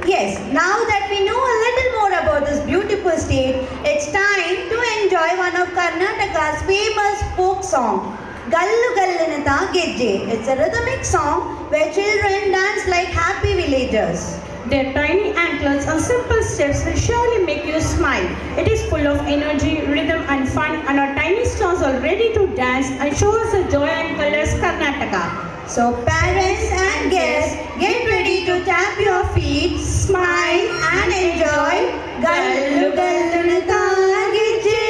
Yes, now that we know a little more about this beautiful state, it's time to enjoy one of Karnataka's famous folk song, Gallu Gallinata Gejje. It's a rhythmic song where children dance like happy villagers. Their tiny anklets and simple steps will surely make you smile. It is full of energy, rhythm and fun, and our tiny stars are ready to dance and show us the joy and colors Karnataka. So parents and guests, get ready to tap your feet, smile and enjoy Gallu Gallinata Gejje.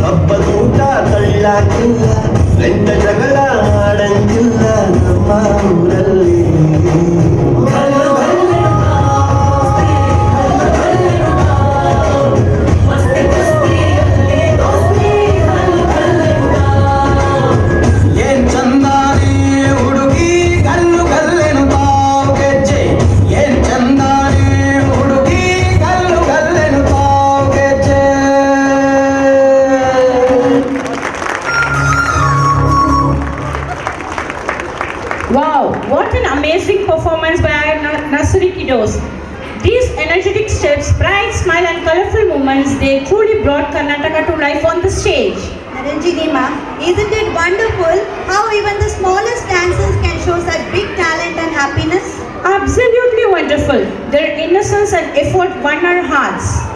ಹಬ್ಬದೂಟ ತಳ್ಳಾಕಿಲ್ಲ ಗಂಡ ಜಗಳ ಆಡಂಗಿಲ್ಲ ನಮ್ಮ ಊರಲ್ಲಿ ಏನ್ ಚಂದಾರಿ ಹುಡುಗಿ ಗಲ್ಲು ಗಲ್ಲೆನು ತಾವು ಗೆಜ್ಜೆ ಏನ್ ಚಂದಾರಿ ಹುಡುಗಿ ಗಲ್ಲು ಗಲ್ಲೆನು ತಾವು ಗೆಜ್ಜೆ. Wow, what an amazing performance by our nursery kiddos. These energetic steps, bright smile and colorful moments, they truly brought Karnataka to life on the stage. Ranjini ma, isn't it wonderful how even the smallest dancers can show such big talent and happiness? Absolutely wonderful. Their innocence and effort won our hearts.